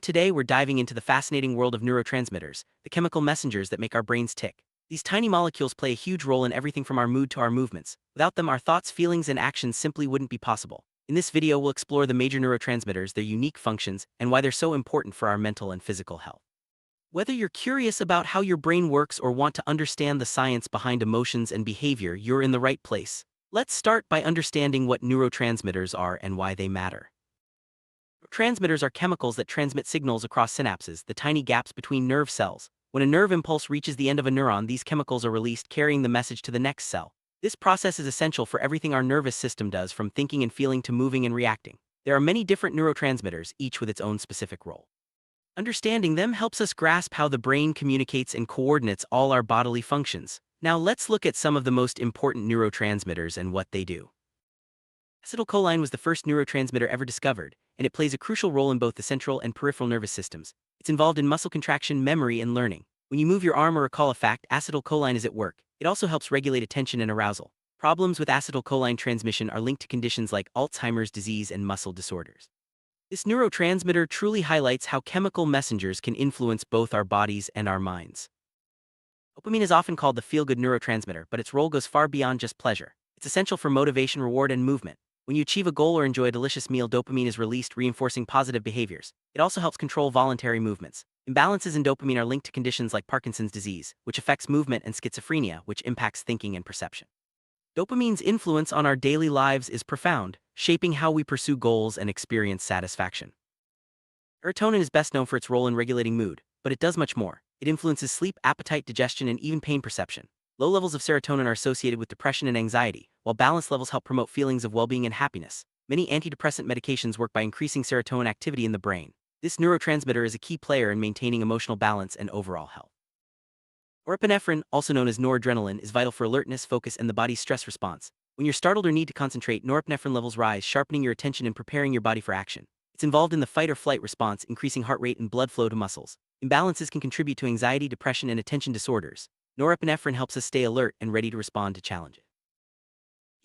Today we're diving into the fascinating world of neurotransmitters, the chemical messengers that make our brains tick. These tiny molecules play a huge role in everything from our mood to our movements. Without them, our thoughts, feelings, and actions simply wouldn't be possible. In this video, we'll explore the major neurotransmitters, their unique functions, and why they're so important for our mental and physical health. Whether you're curious about how your brain works or want to understand the science behind emotions and behavior, you're in the right place. Let's start by understanding what neurotransmitters are and why they matter. Transmitters are chemicals that transmit signals across synapses, the tiny gaps between nerve cells. When a nerve impulse reaches the end of a neuron, these chemicals are released, carrying the message to the next cell. This process is essential for everything our nervous system does, from thinking and feeling to moving and reacting. There are many different neurotransmitters, each with its own specific role. Understanding them helps us grasp how the brain communicates and coordinates all our bodily functions. Now let's look at some of the most important neurotransmitters and what they do. Acetylcholine was the first neurotransmitter ever discovered, and it plays a crucial role in both the central and peripheral nervous systems. It's involved in muscle contraction, memory, and learning. When you move your arm or recall a fact, acetylcholine is at work. It also helps regulate attention and arousal. Problems with acetylcholine transmission are linked to conditions like Alzheimer's disease and muscle disorders. This neurotransmitter truly highlights how chemical messengers can influence both our bodies and our minds. Dopamine is often called the feel-good neurotransmitter, but its role goes far beyond just pleasure. It's essential for motivation, reward, and movement. When you achieve a goal or enjoy a delicious meal, dopamine is released, reinforcing positive behaviors. It also helps control voluntary movements. Imbalances in dopamine are linked to conditions like Parkinson's disease, which affects movement, and schizophrenia, which impacts thinking and perception. Dopamine's influence on our daily lives is profound, shaping how we pursue goals and experience satisfaction. Serotonin is best known for its role in regulating mood, but it does much more. It influences sleep, appetite, digestion, and even pain perception. Low levels of serotonin are associated with depression and anxiety, while balanced levels help promote feelings of well-being and happiness. Many antidepressant medications work by increasing serotonin activity in the brain. This neurotransmitter is a key player in maintaining emotional balance and overall health. Norepinephrine, also known as noradrenaline, is vital for alertness, focus, and the body's stress response. When you're startled or need to concentrate, norepinephrine levels rise, sharpening your attention and preparing your body for action. It's involved in the fight or flight response, increasing heart rate and blood flow to muscles. Imbalances can contribute to anxiety, depression, and attention disorders. Norepinephrine helps us stay alert and ready to respond to challenges.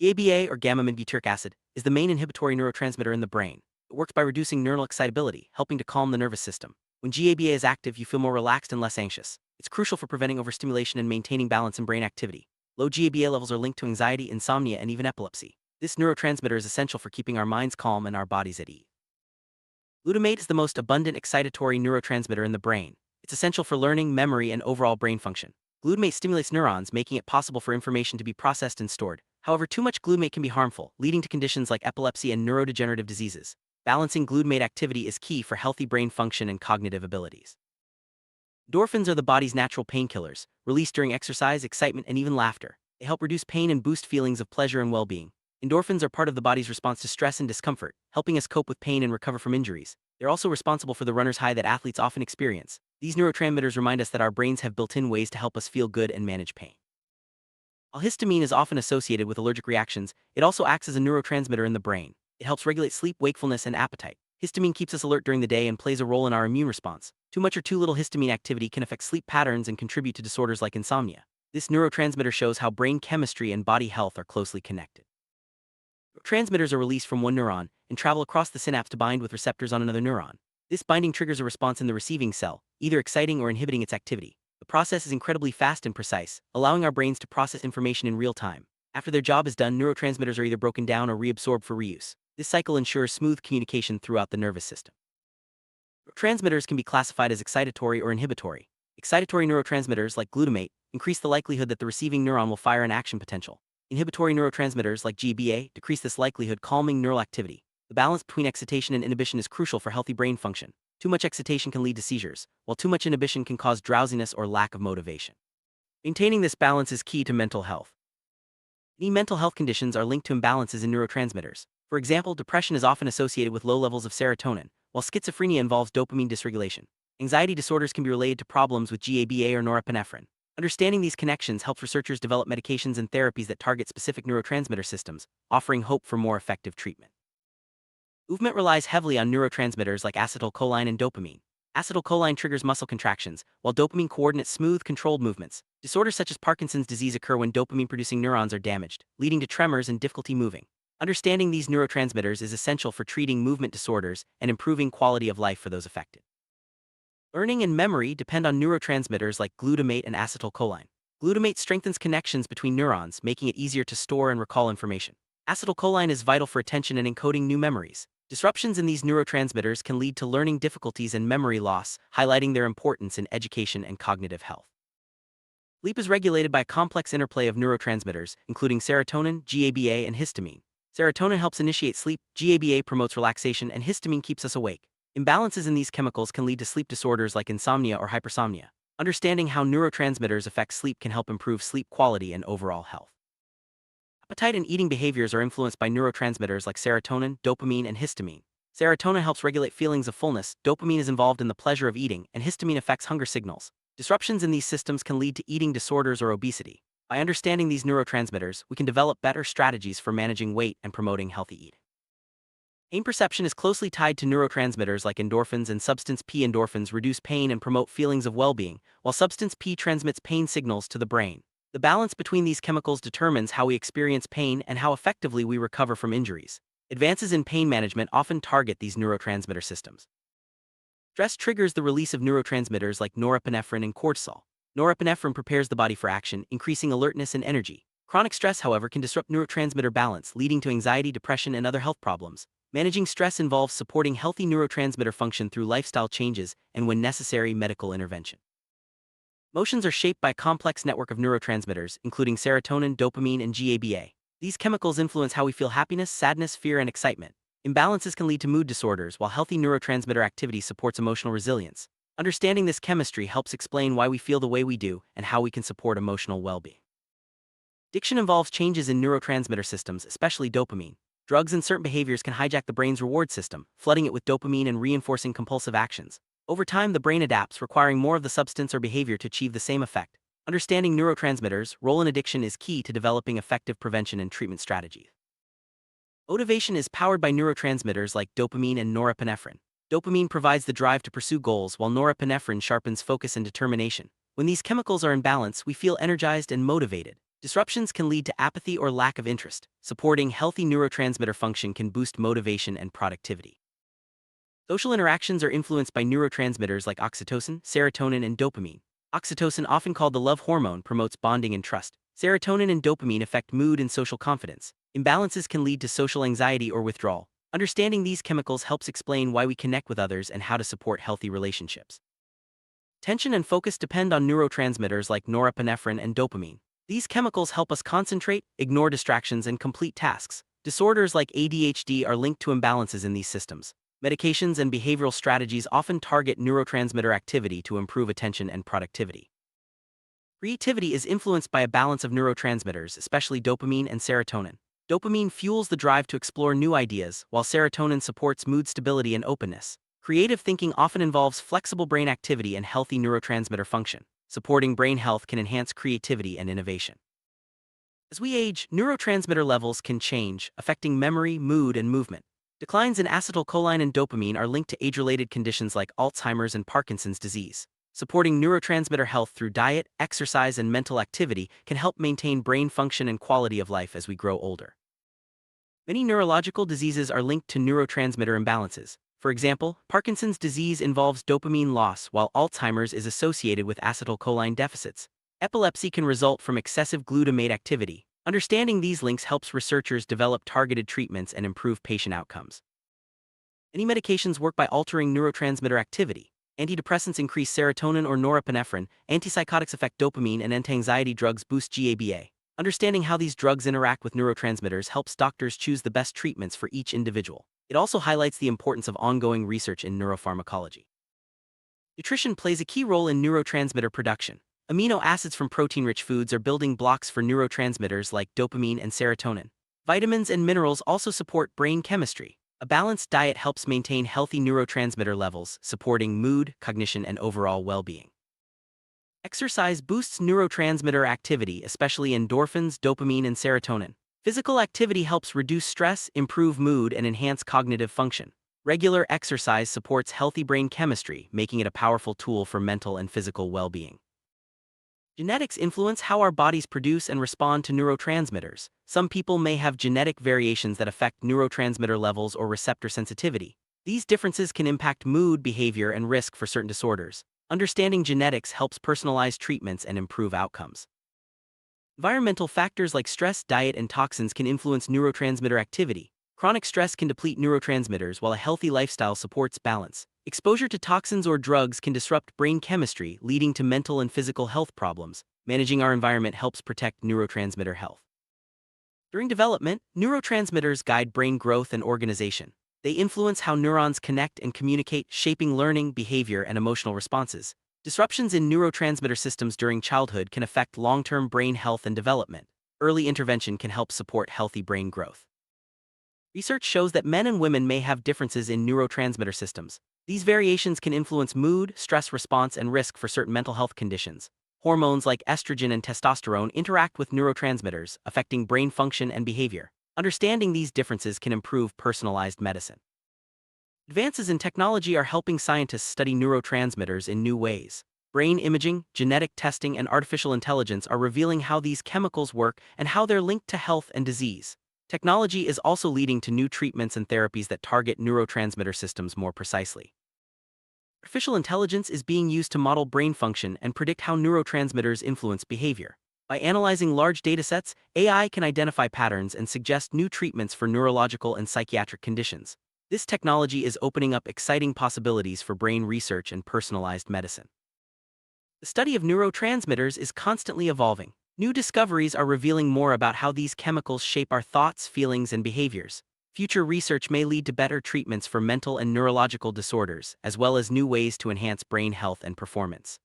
GABA, or gamma-aminobutyric acid, is the main inhibitory neurotransmitter in the brain. It works by reducing neural excitability, helping to calm the nervous system. When GABA is active, you feel more relaxed and less anxious. It's crucial for preventing overstimulation and maintaining balance in brain activity. Low GABA levels are linked to anxiety, insomnia, and even epilepsy. This neurotransmitter is essential for keeping our minds calm and our bodies at ease. Glutamate is the most abundant excitatory neurotransmitter in the brain. It's essential for learning, memory, and overall brain function. Glutamate stimulates neurons, making it possible for information to be processed and stored. However, too much glutamate can be harmful, leading to conditions like epilepsy and neurodegenerative diseases. Balancing glutamate activity is key for healthy brain function and cognitive abilities. Endorphins are the body's natural painkillers, released during exercise, excitement, and even laughter. They help reduce pain and boost feelings of pleasure and well-being. Endorphins are part of the body's response to stress and discomfort, helping us cope with pain and recover from injuries. They're also responsible for the runner's high that athletes often experience. These neurotransmitters remind us that our brains have built-in ways to help us feel good and manage pain. While histamine is often associated with allergic reactions, it also acts as a neurotransmitter in the brain. It helps regulate sleep, wakefulness, and appetite. Histamine keeps us alert during the day and plays a role in our immune response. Too much or too little histamine activity can affect sleep patterns and contribute to disorders like insomnia. This neurotransmitter shows how brain chemistry and body health are closely connected. Transmitters are released from one neuron and travel across the synapse to bind with receptors on another neuron. This binding triggers a response in the receiving cell, either exciting or inhibiting its activity. The process is incredibly fast and precise, allowing our brains to process information in real time. After their job is done, neurotransmitters are either broken down or reabsorbed for reuse. This cycle ensures smooth communication throughout the nervous system. Transmitters can be classified as excitatory or inhibitory. Excitatory neurotransmitters, like glutamate, increase the likelihood that the receiving neuron will fire an action potential. Inhibitory neurotransmitters, like GBA, decrease this likelihood, calming neural activity. The balance between excitation and inhibition is crucial for healthy brain function. Too much excitation can lead to seizures, while too much inhibition can cause drowsiness or lack of motivation. Maintaining this balance is key to mental health. Many mental health conditions are linked to imbalances in neurotransmitters. For example, depression is often associated with low levels of serotonin, while schizophrenia involves dopamine dysregulation. Anxiety disorders can be related to problems with GABA or norepinephrine. Understanding these connections helps researchers develop medications and therapies that target specific neurotransmitter systems, offering hope for more effective treatment. Movement relies heavily on neurotransmitters like acetylcholine and dopamine. Acetylcholine triggers muscle contractions, while dopamine coordinates smooth, controlled movements. Disorders such as Parkinson's disease occur when dopamine-producing neurons are damaged, leading to tremors and difficulty moving. Understanding these neurotransmitters is essential for treating movement disorders and improving quality of life for those affected. Learning and memory depend on neurotransmitters like glutamate and acetylcholine. Glutamate strengthens connections between neurons, making it easier to store and recall information. Acetylcholine is vital for attention and encoding new memories. Disruptions in these neurotransmitters can lead to learning difficulties and memory loss, highlighting their importance in education and cognitive health. Sleep is regulated by a complex interplay of neurotransmitters, including serotonin, GABA, and histamine. Serotonin helps initiate sleep, GABA promotes relaxation, and histamine keeps us awake. Imbalances in these chemicals can lead to sleep disorders like insomnia or hypersomnia. Understanding how neurotransmitters affect sleep can help improve sleep quality and overall health. Appetite and eating behaviors are influenced by neurotransmitters like serotonin, dopamine, and histamine. Serotonin helps regulate feelings of fullness, dopamine is involved in the pleasure of eating, and histamine affects hunger signals. Disruptions in these systems can lead to eating disorders or obesity. By understanding these neurotransmitters, we can develop better strategies for managing weight and promoting healthy eating. Pain perception is closely tied to neurotransmitters like endorphins, and substance P. Endorphins reduce pain and promote feelings of well-being, while substance P transmits pain signals to the brain. The balance between these chemicals determines how we experience pain and how effectively we recover from injuries. Advances in pain management often target these neurotransmitter systems. Stress triggers the release of neurotransmitters like norepinephrine and cortisol. Norepinephrine prepares the body for action, increasing alertness and energy. Chronic stress, however, can disrupt neurotransmitter balance, leading to anxiety, depression, and other health problems. Managing stress involves supporting healthy neurotransmitter function through lifestyle changes and, when necessary, medical intervention. Emotions are shaped by a complex network of neurotransmitters, including serotonin, dopamine, and GABA. These chemicals influence how we feel happiness, sadness, fear, and excitement. Imbalances can lead to mood disorders, while healthy neurotransmitter activity supports emotional resilience. Understanding this chemistry helps explain why we feel the way we do and how we can support emotional well-being. Addiction involves changes in neurotransmitter systems, especially dopamine. Drugs and certain behaviors can hijack the brain's reward system, flooding it with dopamine and reinforcing compulsive actions. Over time, the brain adapts, requiring more of the substance or behavior to achieve the same effect. Understanding neurotransmitters' role in addiction is key to developing effective prevention and treatment strategies. Motivation is powered by neurotransmitters like dopamine and norepinephrine. Dopamine provides the drive to pursue goals, while norepinephrine sharpens focus and determination. When these chemicals are in balance, we feel energized and motivated. Disruptions can lead to apathy or lack of interest. Supporting healthy neurotransmitter function can boost motivation and productivity. Social interactions are influenced by neurotransmitters like oxytocin, serotonin, and dopamine. Oxytocin, often called the love hormone, promotes bonding and trust. Serotonin and dopamine affect mood and social confidence. Imbalances can lead to social anxiety or withdrawal. Understanding these chemicals helps explain why we connect with others and how to support healthy relationships. Attention and focus depend on neurotransmitters like norepinephrine and dopamine. These chemicals help us concentrate, ignore distractions, and complete tasks. Disorders like ADHD are linked to imbalances in these systems. Medications and behavioral strategies often target neurotransmitter activity to improve attention and productivity. Creativity is influenced by a balance of neurotransmitters, especially dopamine and serotonin. Dopamine fuels the drive to explore new ideas, while serotonin supports mood stability and openness. Creative thinking often involves flexible brain activity and healthy neurotransmitter function. Supporting brain health can enhance creativity and innovation. As we age, neurotransmitter levels can change, affecting memory, mood, and movement. Declines in acetylcholine and dopamine are linked to age-related conditions like Alzheimer's and Parkinson's disease. Supporting neurotransmitter health through diet, exercise, and mental activity can help maintain brain function and quality of life as we grow older. Many neurological diseases are linked to neurotransmitter imbalances. For example, Parkinson's disease involves dopamine loss, while Alzheimer's is associated with acetylcholine deficits. Epilepsy can result from excessive glutamate activity. Understanding these links helps researchers develop targeted treatments and improve patient outcomes. Many medications work by altering neurotransmitter activity. Antidepressants increase serotonin or norepinephrine, antipsychotics affect dopamine, and anti-anxiety drugs boost GABA. Understanding how these drugs interact with neurotransmitters helps doctors choose the best treatments for each individual. It also highlights the importance of ongoing research in neuropharmacology. Nutrition plays a key role in neurotransmitter production. Amino acids from protein-rich foods are building blocks for neurotransmitters like dopamine and serotonin. Vitamins and minerals also support brain chemistry. A balanced diet helps maintain healthy neurotransmitter levels, supporting mood, cognition, and overall well-being. Exercise boosts neurotransmitter activity, especially endorphins, dopamine, and serotonin. Physical activity helps reduce stress, improve mood, and enhance cognitive function. Regular exercise supports healthy brain chemistry, making it a powerful tool for mental and physical well-being. Genetics influence how our bodies produce and respond to neurotransmitters. Some people may have genetic variations that affect neurotransmitter levels or receptor sensitivity. These differences can impact mood, behavior, and risk for certain disorders. Understanding genetics helps personalize treatments and improve outcomes. Environmental factors like stress, diet, and toxins can influence neurotransmitter activity. Chronic stress can deplete neurotransmitters while a healthy lifestyle supports balance. Exposure to toxins or drugs can disrupt brain chemistry, leading to mental and physical health problems. Managing our environment helps protect neurotransmitter health. During development, neurotransmitters guide brain growth and organization. They influence how neurons connect and communicate, shaping learning, behavior, and emotional responses. Disruptions in neurotransmitter systems during childhood can affect long-term brain health and development. Early intervention can help support healthy brain growth. Research shows that men and women may have differences in neurotransmitter systems. These variations can influence mood, stress response, and risk for certain mental health conditions. Hormones like estrogen and testosterone interact with neurotransmitters, affecting brain function and behavior. Understanding these differences can improve personalized medicine. Advances in technology are helping scientists study neurotransmitters in new ways. Brain imaging, genetic testing, and artificial intelligence are revealing how these chemicals work and how they're linked to health and disease. Technology is also leading to new treatments and therapies that target neurotransmitter systems more precisely. Artificial intelligence is being used to model brain function and predict how neurotransmitters influence behavior. By analyzing large datasets, AI can identify patterns and suggest new treatments for neurological and psychiatric conditions. This technology is opening up exciting possibilities for brain research and personalized medicine. The study of neurotransmitters is constantly evolving. New discoveries are revealing more about how these chemicals shape our thoughts, feelings, and behaviors. Future research may lead to better treatments for mental and neurological disorders, as well as new ways to enhance brain health and performance.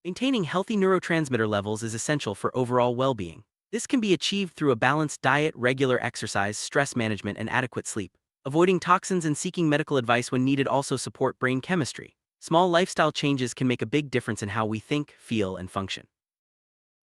Maintaining healthy neurotransmitter levels is essential for overall well-being. This can be achieved through a balanced diet, regular exercise, stress management, and adequate sleep. Avoiding toxins and seeking medical advice when needed also support brain chemistry. Small lifestyle changes can make a big difference in how we think, feel, and function.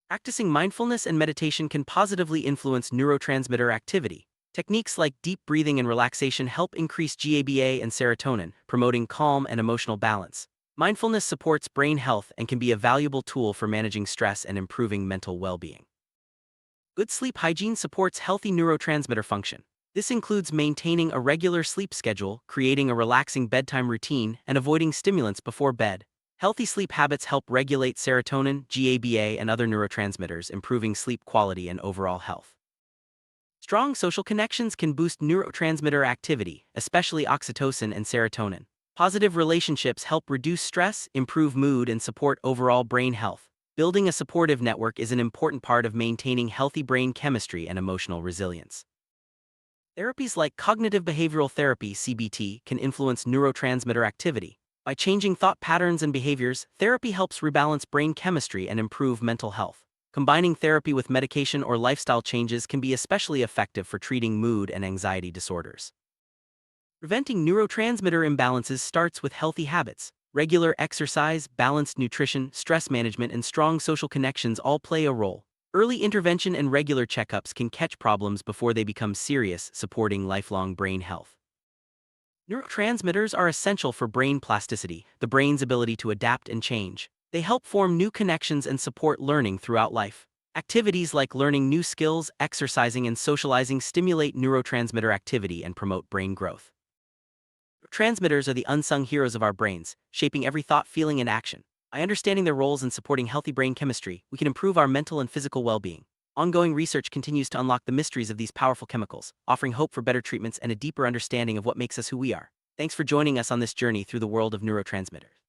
Practicing mindfulness and meditation can positively influence neurotransmitter activity. Techniques like deep breathing and relaxation help increase GABA and serotonin, promoting calm and emotional balance. Mindfulness supports brain health and can be a valuable tool for managing stress and improving mental well-being. Good sleep hygiene supports healthy neurotransmitter function. This includes maintaining a regular sleep schedule, creating a relaxing bedtime routine, and avoiding stimulants before bed. Healthy sleep habits help regulate serotonin, GABA, and other neurotransmitters, improving sleep quality and overall health. Strong social connections can boost neurotransmitter activity, especially oxytocin and serotonin. Positive relationships help reduce stress, improve mood, and support overall brain health. Building a supportive network is an important part of maintaining healthy brain chemistry and emotional resilience. Therapies like cognitive behavioral therapy (CBT) can influence neurotransmitter activity. By changing thought patterns and behaviors, therapy helps rebalance brain chemistry and improve mental health. Combining therapy with medication or lifestyle changes can be especially effective for treating mood and anxiety disorders. Preventing neurotransmitter imbalances starts with healthy habits. Regular exercise, balanced nutrition, stress management, and strong social connections all play a role. Early intervention and regular checkups can catch problems before they become serious, supporting lifelong brain health. Neurotransmitters are essential for brain plasticity, the brain's ability to adapt and change. They help form new connections and support learning throughout life. Activities like learning new skills, exercising, and socializing stimulate neurotransmitter activity and promote brain growth. Transmitters are the unsung heroes of our brains, shaping every thought, feeling, and action. By understanding their roles in supporting healthy brain chemistry, we can improve our mental and physical well-being. Ongoing research continues to unlock the mysteries of these powerful chemicals, offering hope for better treatments and a deeper understanding of what makes us who we are. Thanks for joining us on this journey through the world of neurotransmitters.